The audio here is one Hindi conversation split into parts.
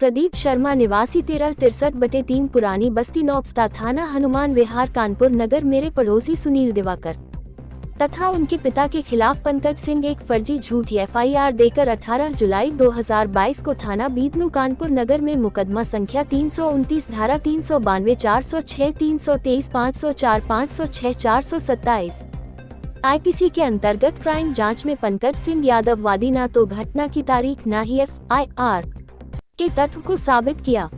प्रदीप शर्मा निवासी 1363 पुरानी बस्ती नौबस्ता थाना हनुमान विहार कानपुर नगर मेरे पड़ोसी सुनील दिवाकर तथा उनके पिता के खिलाफ पंकज सिंह एक फर्जी झूठी एफआईआर देकर 18 जुलाई 2022 को थाना बीदनू कानपुर नगर में मुकदमा संख्या 329 धारा 392 406 323 504 506 427 आईपीसी के अंतर्गत क्राइम जांच में पंकज सिंह यादव वादी ना तो घटना की तारीख न ही एफआईआर के तत्व को साबित किया,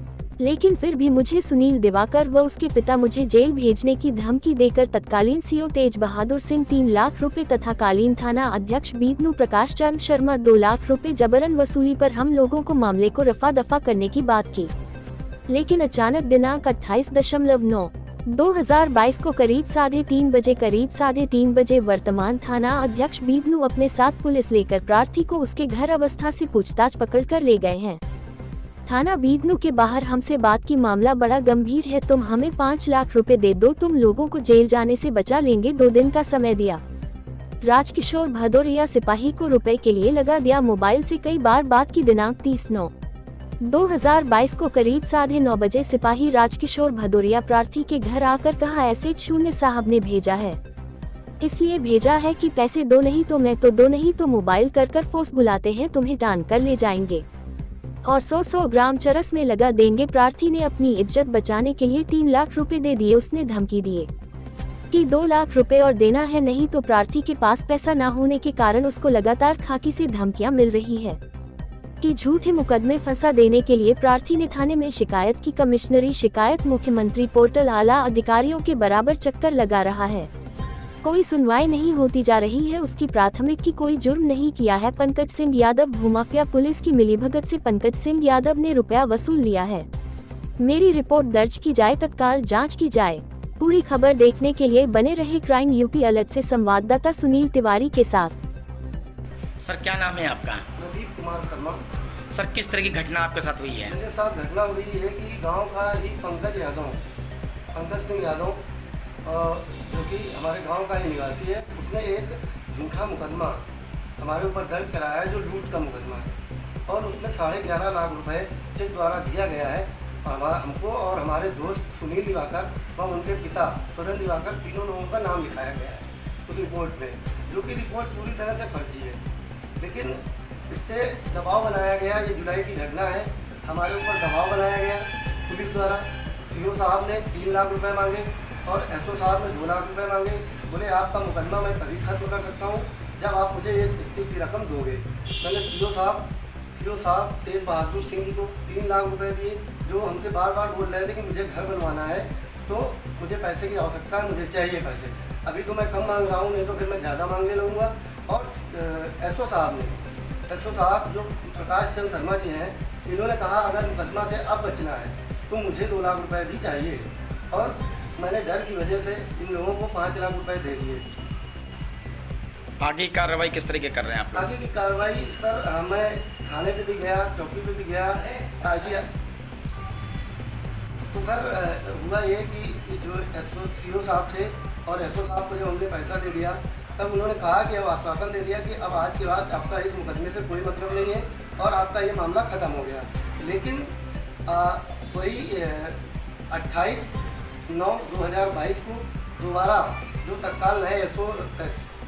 लेकिन फिर भी मुझे सुनील दिवाकर व उसके पिता मुझे जेल भेजने की धमकी देकर तत्कालीन सीओ तेज बहादुर सिंह 3 लाख रुपए तथा कालीन थाना अध्यक्ष बीदनू प्रकाश चंद शर्मा 2 लाख रुपए जबरन वसूली पर हम लोगों को मामले को रफा दफा करने की बात की। लेकिन अचानक दिनांक 28/9/2022 को करीब 3:30 बजे वर्तमान थाना अध्यक्ष बीदनू अपने साथ पुलिस लेकर प्रार्थी को उसके घर अवस्था से पूछताछ पकड़कर ले गए हैं। थाना बीदनू के बाहर हमसे बात की, मामला बड़ा गंभीर है, तुम हमें 5 लाख रुपए दे दो, तुम लोगों को जेल जाने से बचा लेंगे। 2 दिन का समय दिया। राजकिशोर भदौरिया सिपाही को रुपए के लिए लगा दिया। मोबाइल से कई बार बात की। दिनांक 30/9/2022 को करीब 9:30 बजे सिपाही राजकिशोर भदौरिया प्रार्थी के घर आकर कहा, ऐसे शून्य साहब ने भेजा है, इसलिए भेजा है कि पैसे दो, नहीं तो मैं तो दो, नहीं तो मोबाइल कर फोर्स बुलाते हैं, तुम्हें टान कर ले जाएंगे और 100 ग्राम चरस में लगा देंगे। प्रार्थी ने अपनी इज्जत बचाने के लिए 3 लाख रुपए दे दिए। उसने धमकी दिए कि 2 लाख रुपए और देना है, नहीं तो प्रार्थी के पास पैसा न होने के कारण उसको लगातार खाकी से धमकियां मिल रही है कि झूठे मुकदमे फंसा देने के लिए प्रार्थी ने थाने में शिकायत की। कमिश्नरी शिकायत मुख्यमंत्री पोर्टल आला अधिकारियों के बराबर चक्कर लगा रहा है, कोई सुनवाई नहीं होती जा रही है। उसकी प्राथमिक की कोई जुर्म नहीं किया है। पंकज सिंह यादव भूमाफिया पुलिस की मिलीभगत से पंकज सिंह यादव ने रुपया वसूल लिया है। मेरी रिपोर्ट दर्ज की जाए, तत्काल जांच की जाए। पूरी खबर देखने के लिए बने रहे क्राइम यूपी अलर्ट से संवाददाता सुनील तिवारी के साथ। सर क्या नाम है आपका? प्रदीप कुमार शर्मा। सर किस तरह की घटना आपके साथ हुई है? मेरे साथ घटना हुई है कि गांव का ही पंकज सिंह यादव जो कि हमारे गांव का ही निवासी है, उसने एक झूठा मुकदमा हमारे ऊपर दर्ज कराया है जो लूट का मुकदमा है, और उसमें 11.5 लाख रुपए चेक द्वारा दिया गया है हमको और हमारे दोस्त सुनील दिवाकर व उनके पिता सुरेंद्र दिवाकर, तीनों लोगों का नाम लिखाया गया है उस रिपोर्ट में, जो कि रिपोर्ट पूरी तरह से फर्जी है। लेकिन इससे दबाव बनाया गया, ये जुलाई की घटना है, हमारे ऊपर दबाव बनाया गया पुलिस द्वारा। सीओ साहब ने 3 लाख रुपए मांगे और एसओ साहब ने 2 लाख रुपए मांगे। बोले आपका मुकदमा मैं तभी खत्म कर सकता हूँ जब आप मुझे ये इतनी की रकम दोगे। मैंने सीओ साहब तेज बहादुर सिंह जी को 3 लाख रुपए दिए, जो हमसे बार बार बोल रहे थे कि मुझे घर बनवाना है, तो मुझे पैसे की आवश्यकता है, मुझे चाहिए पैसे। अभी तो मैं कम मांग रहा हूँ, नहीं तो फिर मैं ज़्यादा मांगने लगूँगा। और एसओ साहब जो प्रकाश चंद शर्मा जी हैं, इन्होंने कहा अगर मुकदमा से अब बचना है तो मुझे 2 लाख रुपए भी चाहिए, और मैंने डर की वजह से इन लोगों को 5 लाख रुपए दे दिए। आगे की कार्रवाई किस तरीके कर रहे हैं आप? आगे की कार्रवाई सर, मैं थाने पे भी गया, चौकी पे भी गया, तो सर हुआ ये कि जो सीओ साहब थे और एसओ साहब को जब हमने पैसा दे दिया, तब उन्होंने कहा कि अब आश्वासन दे दिया कि अब आज के बाद आपका इस मुकदमे से कोई मतलब नहीं है और आपका ये मामला ख़त्म हो गया। लेकिन वही 28/9/2022 को दोबारा जो तत्काल नए एसओ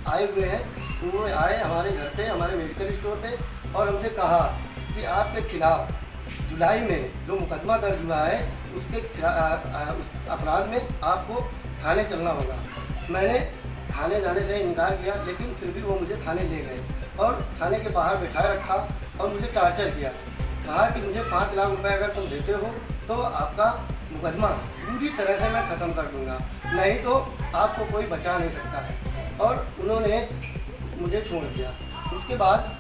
आए हुए हैं, वो आए हमारे घर पे, हमारे मेडिकल स्टोर पे, और हमसे कहा कि आपके खिलाफ जुलाई में जो मुकदमा दर्ज हुआ है उसके उस अपराध में आपको थाने चलना होगा। मैंने थाने जाने से इनकार किया, लेकिन फिर भी वो मुझे थाने ले गए और थाने के बाहर बिठाए रखा और मुझे टॉर्चर किया। कहा कि मुझे 5 लाख रुपए अगर तुम देते हो तो आपका मुकदमा पूरी तरह से मैं ख़त्म कर दूंगा, नहीं तो आपको कोई बचा नहीं सकता है। और उन्होंने मुझे छोड़ दिया। उसके बाद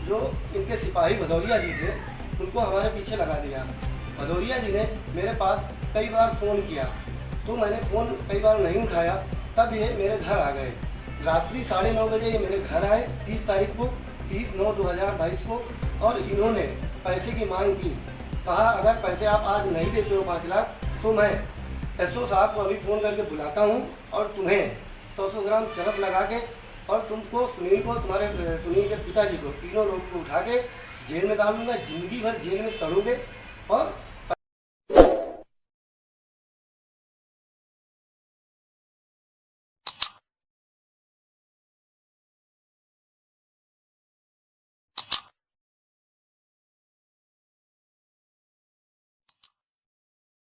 जो इनके सिपाही भदौरिया जी थे, उनको हमारे पीछे लगा दिया। भदौरिया जी ने मेरे पास कई बार फ़ोन किया, तो मैंने फ़ोन कई बार नहीं उठाया, तब ये मेरे घर आ गए। रात्रि 9:30 बजे ये मेरे घर आए 30 तारीख को, 30/9/2022 को, और इन्होंने पैसे की मांग की। कहा अगर पैसे आप आज नहीं देते हो 5 लाख तो मैं एसओ साहब को अभी फ़ोन करके बुलाता हूँ और तुम्हें 100 ग्राम चरस लगा के, और तुमको सुनील को, तुम्हारे सुनील के पिताजी को, तीनों लोग को उठा के जेल में डालूंगा, ज़िंदगी भर जेल में सड़ोगे। और